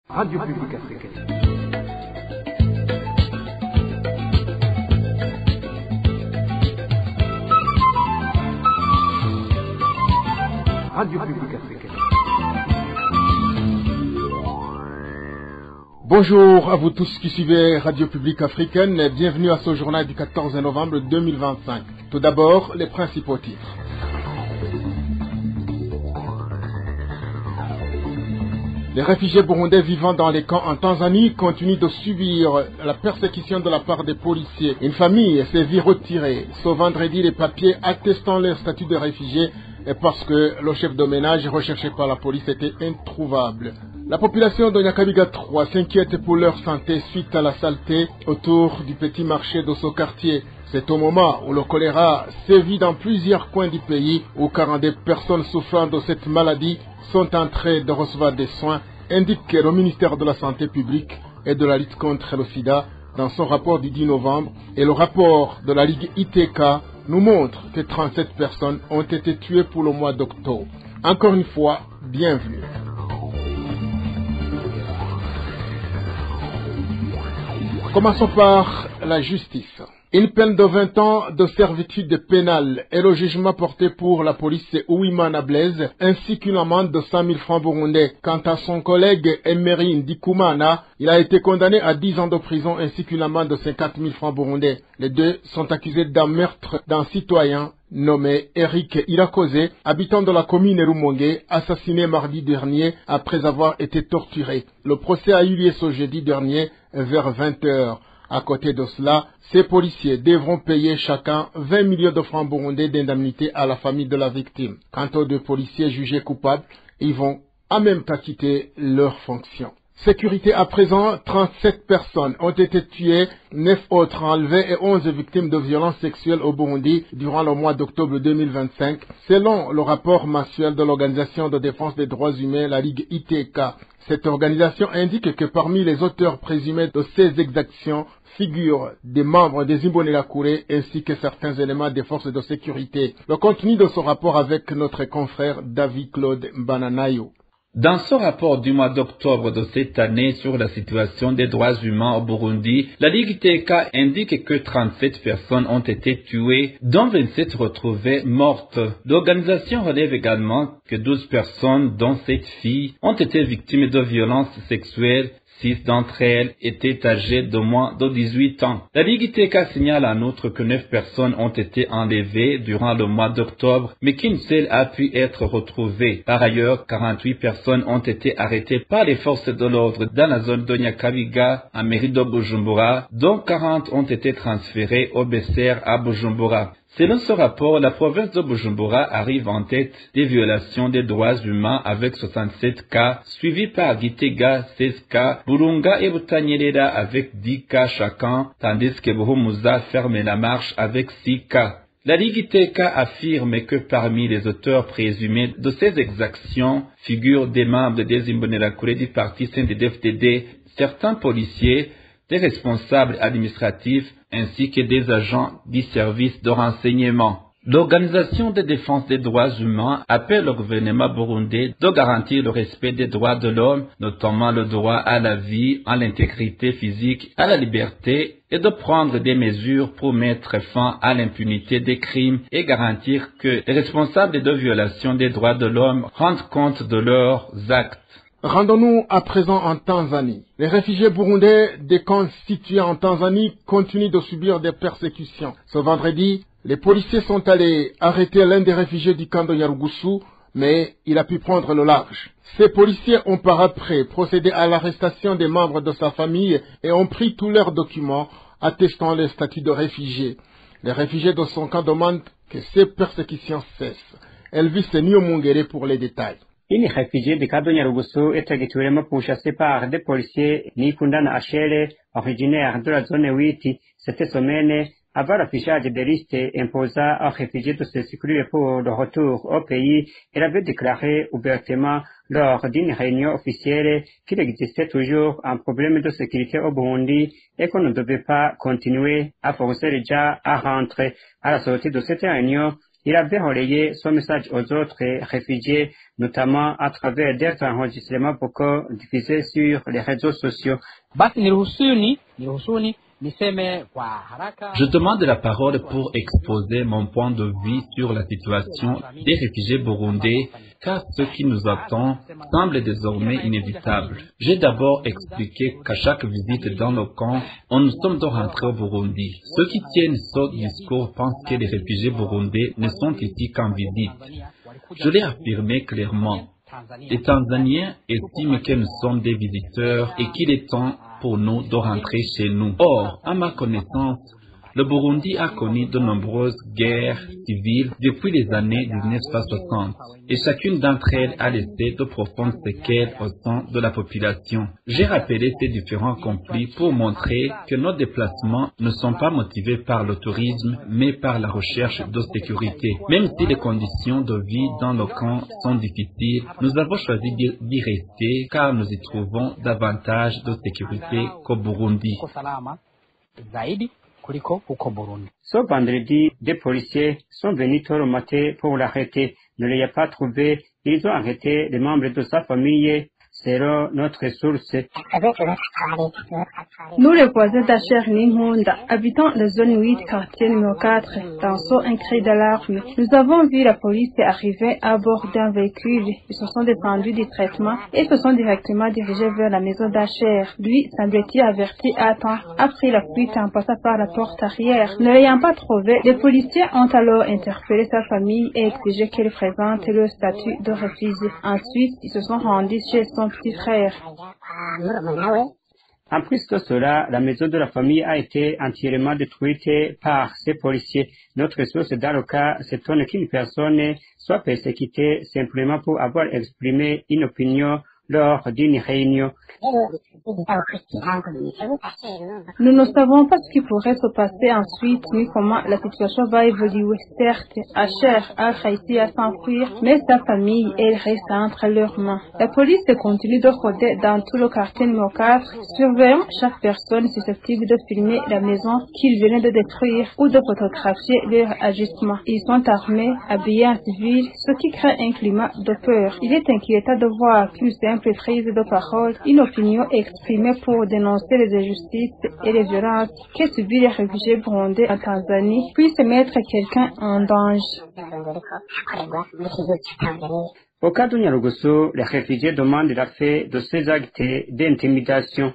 Radio Publique Africaine. Radio Publique Africaine. Bonjour à vous tous qui suivez Radio Publique Africaine et bienvenue à ce journal du 14 novembre 2025. Tout d'abord, les principaux titres. Les réfugiés burundais vivant dans les camps en Tanzanie continuent de subir la persécution de la part des policiers. Une famille s'est vue retirer ce vendredi les papiers attestant leur statut de réfugié parce que le chef de ménage recherché par la police était introuvable. La population de Nyakabiga 3 s'inquiète pour leur santé suite à la saleté autour du petit marché de ce quartier. C'est au moment où le choléra sévit dans plusieurs coins du pays où 42 personnes souffrant de cette maladie sont en train de recevoir des soins, indique le ministère de la Santé publique et de la lutte contre le sida dans son rapport du 10 novembre. Et le rapport de la Ligue ITK nous montre que 37 personnes ont été tuées pour le mois d'octobre. Encore une fois, bienvenue. Commençons par la justice. Une peine de 20 ans de servitude pénale et le jugement porté pour la police Ouimana Blaise, ainsi qu'une amende de 100 000 francs burundais. Quant à son collègue Emery Ndikumana, il a été condamné à 10 ans de prison ainsi qu'une amende de 50 000 francs burundais. Les deux sont accusés d'un meurtre d'un citoyen nommé Eric Irakoze, habitant de la commune Rumongue, assassiné mardi dernier après avoir été torturé. Le procès a eu lieu ce jeudi dernier vers 20 h. À côté de cela, ces policiers devront payer chacun 20 millions de francs burundais d'indemnité à la famille de la victime. Quant aux deux policiers jugés coupables, ils vont en même temps quitter leurs fonctions. Sécurité à présent, 37 personnes ont été tuées, 9 autres enlevées et 11 victimes de violences sexuelles au Burundi durant le mois d'octobre 2025, selon le rapport mensuel de l'Organisation de défense des droits humains, la Ligue ITK. Cette organisation indique que parmi les auteurs présumés de ces exactions figurent des membres des Imbonerakure ainsi que certains éléments des forces de sécurité. Le contenu de ce rapport avec notre confrère David Claude Bananayo. Dans son rapport du mois d'octobre de cette année sur la situation des droits humains au Burundi, la Ligue TK indique que 37 personnes ont été tuées, dont 27 retrouvées mortes. L'organisation relève également que 12 personnes, dont 7 filles, ont été victimes de violences sexuelles. 6 d'entre elles étaient âgées de moins de 18 ans. La Ligue TK signale en outre que 9 personnes ont été enlevées durant le mois d'octobre, mais qu'une seule a pu être retrouvée. Par ailleurs, 48 personnes ont été arrêtées par les forces de l'ordre dans la zone de Nyakabiga, en mairie de Bujumbura, dont 40 ont été transférées au BCR à Bujumbura. Selon ce rapport, la province de Bujumbura arrive en tête des violations des droits humains avec 67 cas, suivis par Gitega 16 cas, Burunga et Butanyerera avec 10 cas chacun, tandis que Buhumuza ferme la marche avec 6 cas. La Ligue TK affirme que parmi les auteurs présumés de ces exactions figurent des membres des Imbonerakure du parti CNDD-FDD, certains policiers, des responsables administratifs ainsi que des agents du service de renseignement. L'Organisation de défense des droits humains appelle au gouvernement burundais de garantir le respect des droits de l'homme, notamment le droit à la vie, à l'intégrité physique, à la liberté, et de prendre des mesures pour mettre fin à l'impunité des crimes et garantir que les responsables de violations des droits de l'homme rendent compte de leurs actes. Rendons-nous à présent en Tanzanie. Les réfugiés burundais des camps situés en Tanzanie continuent de subir des persécutions. Ce vendredi, les policiers sont allés arrêter l'un des réfugiés du camp de Nyarugusu, mais il a pu prendre le large. Ces policiers ont par après procédé à l'arrestation des membres de sa famille et ont pris tous leurs documents attestant le statut de réfugiés. Les réfugiés de son camp demandent que ces persécutions cessent. Elvis Niomungere pour les détails. Une réfugiée de Kado Nyarugusu est actuellement pourchassée par des policiers Nikundana Achere, originaire de la zone 8, cette semaine, avant l'affichage des listes imposant aux réfugiés de se sécuriser pour le retour au pays. Elle avait déclaré ouvertement lors d'une réunion officielle qu'il existait toujours un problème de sécurité au Burundi et qu'on ne devait pas continuer à forcer les gens à rentrer. À la sortie de cette réunion, Il avait relayé son message aux autres réfugiés, notamment à travers des enregistrements vocaux diffusés sur les réseaux sociaux. Je demande la parole pour exposer mon point de vue sur la situation des réfugiés burundais, car ce qui nous attend semble désormais inévitable. J'ai d'abord expliqué qu'à chaque visite dans le camp, on nous sommes de rentrer au Burundi. Ceux qui tiennent ce discours pensent que les réfugiés burundais ne sont ici qu'en visite. Je l'ai affirmé clairement. Les Tanzaniens estiment que nous sommes des visiteurs et qu'il est temps pour nous de rentrer chez nous. Or, à ma connaissance, le Burundi a connu de nombreuses guerres civiles depuis les années 1960 et chacune d'entre elles a laissé de profondes séquelles au sein de la population. J'ai rappelé ces différents conflits pour montrer que nos déplacements ne sont pas motivés par le tourisme mais par la recherche de sécurité. Même si les conditions de vie dans le camp sont difficiles, nous avons choisi d'y rester car nous y trouvons davantage de sécurité qu'au Burundi. Ce vendredi, des policiers sont venus tôt le matin pour l'arrêter. Ne l'ayant pas trouvé, ils ont arrêté les membres de sa famille. Selon notre source. Nous, les voisins d'Acher Ningunda, habitants de zone 8, quartier numéro 4, dansons un cri d'alarme. Nous avons vu la police arriver à bord d'un véhicule. Ils se sont défendus du traitement et se sont directement dirigés vers la maison d'Acher. Lui, semble-t-il averti à temps, a pris la fuite en passant par la porte arrière. Ne l'ayant pas trouvé, les policiers ont alors interpellé sa famille et exigé qu'il présente le statut de réfugié. Ensuite, ils se sont rendus chez son petit frère. En plus de cela, la maison de la famille a été entièrement détruite par ces policiers. Notre source dans le cas s'étonne qu'une personne soit persécutée simplement pour avoir exprimé une opinion lors d'une réunion. Nous ne savons pas ce qui pourrait se passer ensuite, ni comment la situation va évoluer. Certes, Acher a réussi à s'enfuir, mais sa famille, elle reste entre leurs mains. La police continue de rôder dans tout le quartier numéro 4, surveillant chaque personne susceptible de filmer la maison qu'ils venaient de détruire ou de photographier leur agissement. Ils sont armés, habillés en civil, ce qui crée un climat de peur. Il est inquiétant de voir qu'une simple prise de parole, une opinion exprimée pour dénoncer les injustices et les violences que subissent les réfugiés burundais en Tanzanie puisse mettre quelqu'un en danger. Au cas de Nyarugusu, les réfugiés demandent la fin de ces actes d'intimidation.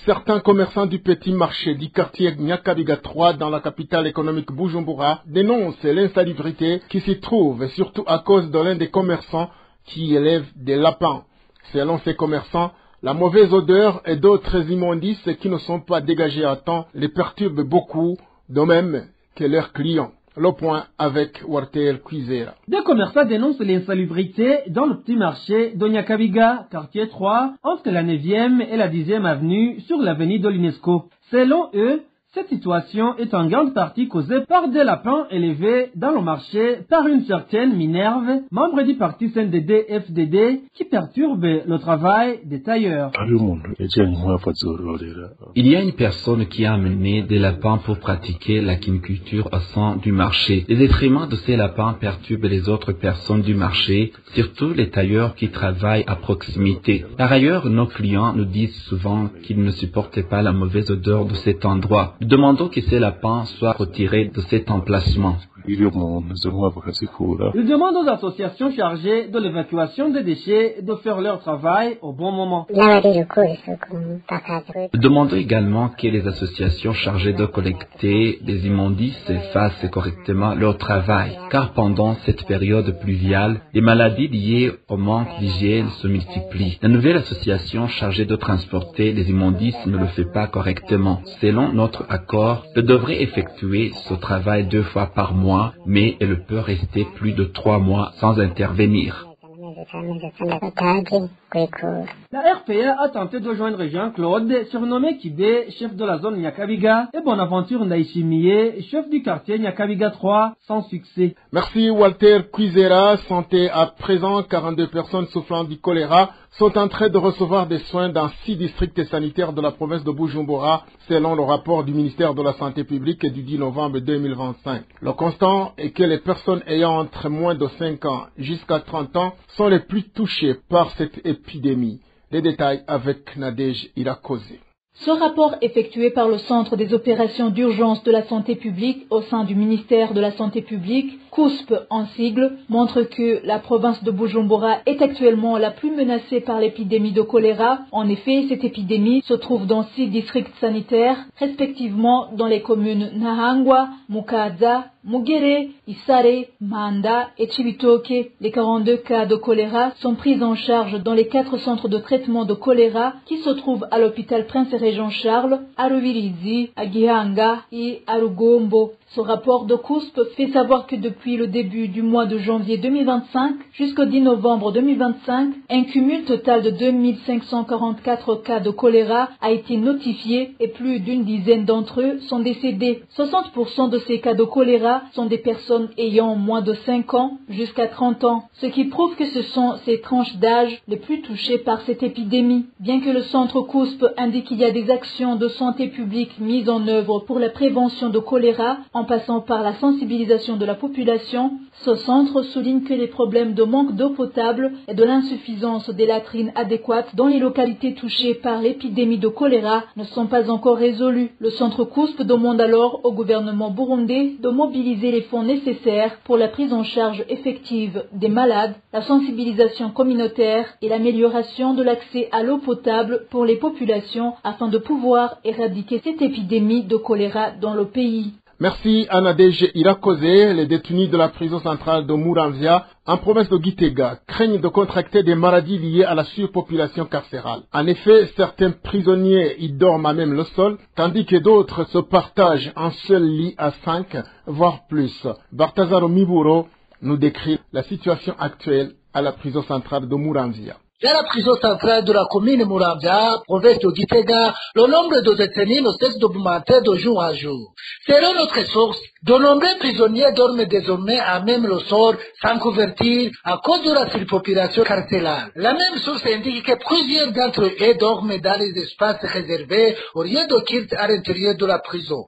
Certains commerçants du petit marché du quartier Nyakabiga 3 dans la capitale économique Bujumbura dénoncent l'insalubrité qui s'y trouve, surtout à cause de l'un des commerçants qui élève des lapins. Selon ces commerçants, la mauvaise odeur et d'autres immondices qui ne sont pas dégagés à temps les perturbent beaucoup, de même que leurs clients. Le point avec Wartel Cuisera. Des commerçants dénoncent l'insalubrité dans le petit marché de Nyakabiga, quartier 3, entre la 9e et la 10e avenue sur l'avenue de l'UNESCO. Selon eux, cette situation est en grande partie causée par des lapins élevés dans le marché par une certaine Minerve, membre du parti CNDD-FDD, qui perturbe le travail des tailleurs. Il y a une personne qui a amené des lapins pour pratiquer la quiniculture au sein du marché. Les excréments de ces lapins perturbent les autres personnes du marché, surtout les tailleurs qui travaillent à proximité. Par ailleurs, nos clients nous disent souvent qu'ils ne supportent pas la mauvaise odeur de cet endroit. Nous demandons que ces lapins soient retirés de cet emplacement. Ils demandent aux associations chargées de l'évacuation des déchets de faire leur travail au bon moment. Nous demandons également que les associations chargées de collecter des immondices fassent correctement leur travail, car pendant cette période pluviale, les maladies liées au manque d'hygiène se multiplient. La nouvelle association chargée de transporter les immondices ne le fait pas correctement. Selon notre accord, elle devrait effectuer ce travail 2 fois par mois, mais elle peut rester plus de 3 mois sans intervenir. La RPA a tenté de joindre Jean-Claude, surnommé Kibé, chef de la zone Nyakabiga, et Bonaventure Ndaïchimié, chef du quartier Nyakabiga 3, sans succès. Merci Walter Cuisera. Santé à présent, 42 personnes souffrant du choléra sont en train de recevoir des soins dans 6 districts sanitaires de la province de Bujumbura, selon le rapport du ministère de la Santé publique du 10 novembre 2025. Le constat est que les personnes ayant entre moins de 5 ans jusqu'à 30 ans sont les plus touchées par cette épidémie. Les détails avec Nadège Irakozé. Ce rapport effectué par le Centre des opérations d'urgence de la santé publique au sein du ministère de la Santé publique, COUSP en sigle, montre que la province de Bujumbura est actuellement la plus menacée par l'épidémie de choléra. En effet, cette épidémie se trouve dans 6 districts sanitaires, respectivement dans les communes Nahangwa, Mukaza, Mugere, Isare, Manda et Chibitoke. Les 42 cas de choléra sont pris en charge dans les 4 centres de traitement de choléra qui se trouvent à l'hôpital Prince-Régent-Charles, à Ruvirizi, à Gihanga et à Rugombo. Ce rapport de COUSP fait savoir que depuis le début du mois de janvier 2025 jusqu'au 10 novembre 2025, un cumul total de 2544 cas de choléra a été notifié et plus d'une dizaine d'entre eux sont décédés. 60% de ces cas de choléra sont des personnes ayant moins de 5 ans jusqu'à 30 ans, ce qui prouve que ce sont ces tranches d'âge les plus touchées par cette épidémie. Bien que le centre COUSP indique qu'il y a des actions de santé publique mises en œuvre pour la prévention de choléra, en passant par la sensibilisation de la population, ce centre souligne que les problèmes de manque d'eau potable et de l'insuffisance des latrines adéquates dans les localités touchées par l'épidémie de choléra ne sont pas encore résolus. Le centre COUSP demande alors au gouvernement burundais de mobiliser les fonds nécessaires pour la prise en charge effective des malades, la sensibilisation communautaire et l'amélioration de l'accès à l'eau potable pour les populations afin de pouvoir éradiquer cette épidémie de choléra dans le pays. Merci à Nadège Irakozé. Les détenus de la prison centrale de Muramvia, en province de Gitega, craignent de contracter des maladies liées à la surpopulation carcérale. En effet, certains prisonniers y dorment à même le sol, tandis que d'autres se partagent un seul lit à 5, voire plus. Bartazaro Miburo nous décrit la situation actuelle à la prison centrale de Muramvia. Dans la prison centrale de la commune Muramvia, province de Gitega, le nombre de détenus ne cesse d'augmenter de jour en jour. Selon notre source, de nombreux prisonniers dorment désormais à même le sol, sans couverture, à cause de la surpopulation carcérale. La même source indique que plusieurs d'entre eux dorment dans les espaces réservés au lieu de culte à l'intérieur de la prison.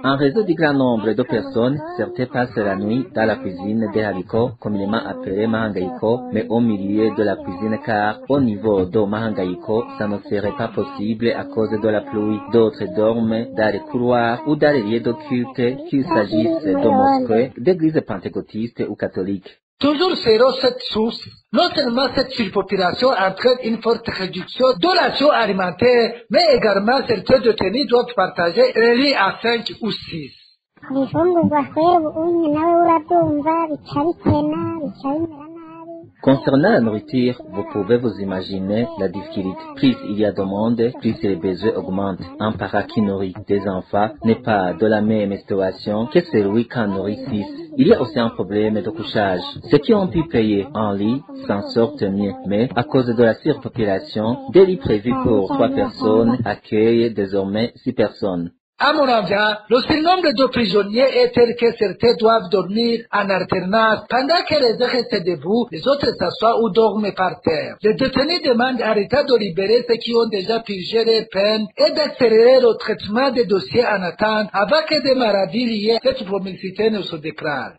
En raison du grand nombre de personnes, certains passent la nuit dans la cuisine des haricots, communément appelée mahangaiko, mais au milieu de la cuisine car au niveau de mahangaiko, ça ne serait pas possible à cause de la pluie. D'autres dorment dans les couloirs ou dans les lieux de culte, qu'il s'agisse de mosquées, d'églises pentecôtistes ou catholiques. Toujours selon cette source, non seulement cette surpopulation entraîne une forte réduction de l'action alimentaire, mais également certains détenus doivent partager un lit à 5 ou 6. Concernant la nourriture, vous pouvez vous imaginer la difficulté. Plus il y a de monde, plus les besoins augmentent. Un parent qui nourrit des enfants n'est pas de la même situation que celui qui en nourrit 6. Il y a aussi un problème de couchage. Ceux qui ont pu payer un lit s'en sortent mieux, mais à cause de la surpopulation, des lits prévus pour 3 personnes accueillent désormais 6 personnes. À Muramvia, le seul nombre de prisonniers est tel que certains doivent dormir en alternance. Pendant que les uns restent debout, les autres s'assoient ou dorment par terre. Les détenus demandent à l'État de libérer ceux qui ont déjà purgé leur peine et d'accélérer le traitement des dossiers en attente avant que des maladies liées à cette promixité ne se déclarent.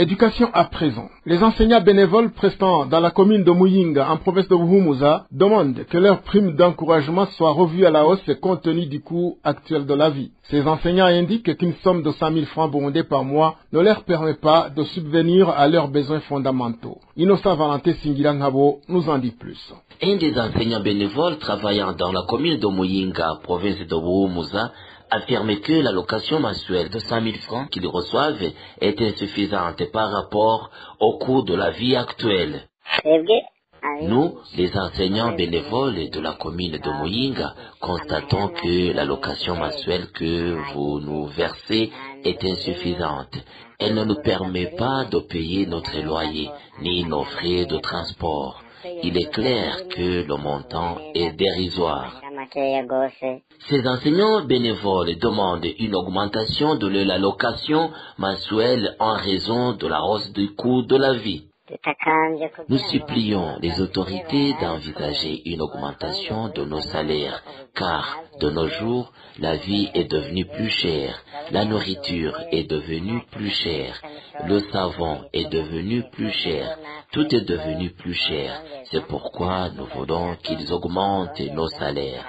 Éducation à présent. Les enseignants bénévoles prestant dans la commune de Muyinga, en province de Buhumuza, demandent que leur prime d'encouragement soit revue à la hausse compte tenu du coût actuel de la vie. Ces enseignants indiquent qu'une somme de 100 000 francs burundais par mois ne leur permet pas de subvenir à leurs besoins fondamentaux. Innocent Valentin Singirangabo nous en dit plus. Un des enseignants bénévoles travaillant dans la commune de Muyinga, province de Buhumuza, affirme que l'allocation mensuelle de 100 000 francs qu'ils reçoivent est insuffisante par rapport au coût de la vie actuelle. Nous, les enseignants bénévoles de la commune de Muyinga, constatons que l'allocation mensuelle que vous nous versez est insuffisante. Elle ne nous permet pas de payer notre loyer ni nos frais de transport. Il est clair que le montant est dérisoire. Ces enseignants bénévoles demandent une augmentation de l'allocation mensuelle en raison de la hausse du coût de la vie. Nous supplions les autorités d'envisager une augmentation de nos salaires, car de nos jours, la vie est devenue plus chère, la nourriture est devenue plus chère, le savon est devenu plus cher, tout est devenu plus cher. C'est pourquoi nous voulons qu'ils augmentent nos salaires.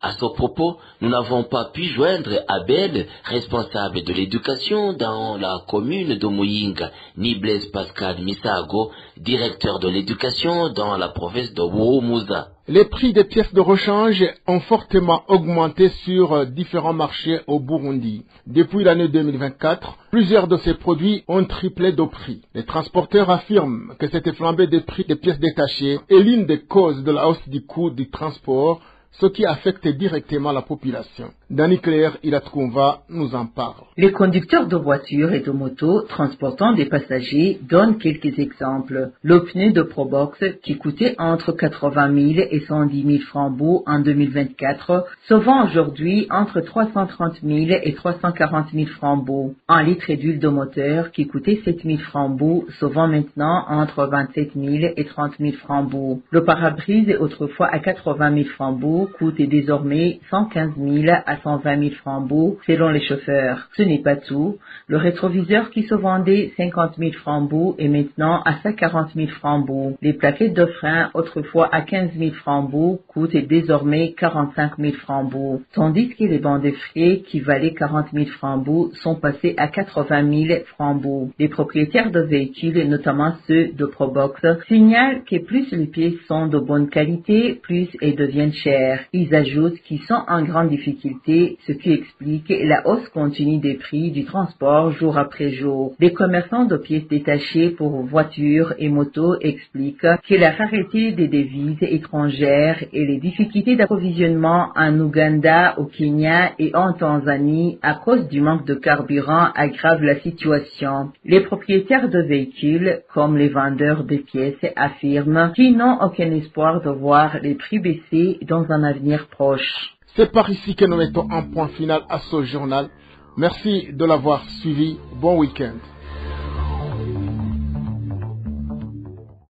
À ce propos, nous n'avons pas pu joindre Abel, responsable de l'éducation dans la commune de Muyinga, ni Blaise Pascal Misago, directeur de l'éducation dans la province de Buhumuza. Les prix des pièces de rechange ont fortement augmenté sur différents marchés au Burundi. Depuis l'année 2024, plusieurs de ces produits ont triplé de prix. Les transporteurs affirment que cette flambée des prix des pièces détachées est l'une des causes de la hausse du coût du transport, ce qui affecte directement la population. Dani Claire Ilatkoumva nous en parle. Les conducteurs de voitures et de motos transportant des passagers donnent quelques exemples. Le pneu de Probox, qui coûtait entre 80 000 et 110 000 francs beaux en 2024, se vend aujourd'hui entre 330 000 et 340 000 francs beaux. Un litre d'huile de moteur, qui coûtait 7 000 francs beaux, se vend maintenant entre 27 000 et 30 000 francs beaux. Le pare-brise, autrefois à 80 000 francs beaux, coûte désormais 115 000 à 120 000 francs beaux selon les chauffeurs. Ce n'est pas tout. Le rétroviseur qui se vendait 50 000 francs beaux est maintenant à 140 000 francs beaux. Les plaquettes de frein, autrefois à 15 000 francs beaux, coûtent désormais 45 000 francs beaux. Tandis que les bancs de frais qui valaient 40 000 francs beaux sont passés à 80 000 francs beaux. Les propriétaires de véhicules, notamment ceux de Probox, signalent que plus les pièces sont de bonne qualité, plus elles deviennent chères. Ils ajoutent qu'ils sont en grande difficulté, ce qui explique la hausse continue des prix du transport jour après jour. Les commerçants de pièces détachées pour voitures et motos expliquent que la rareté des devises étrangères et les difficultés d'approvisionnement en Ouganda, au Kenya et en Tanzanie à cause du manque de carburant aggravent la situation. Les propriétaires de véhicules, comme les vendeurs de pièces, affirment qu'ils n'ont aucun espoir de voir les prix baisser dans un avenir proche. C'est par ici que nous mettons un point final à ce journal. Merci de l'avoir suivi. Bon week-end.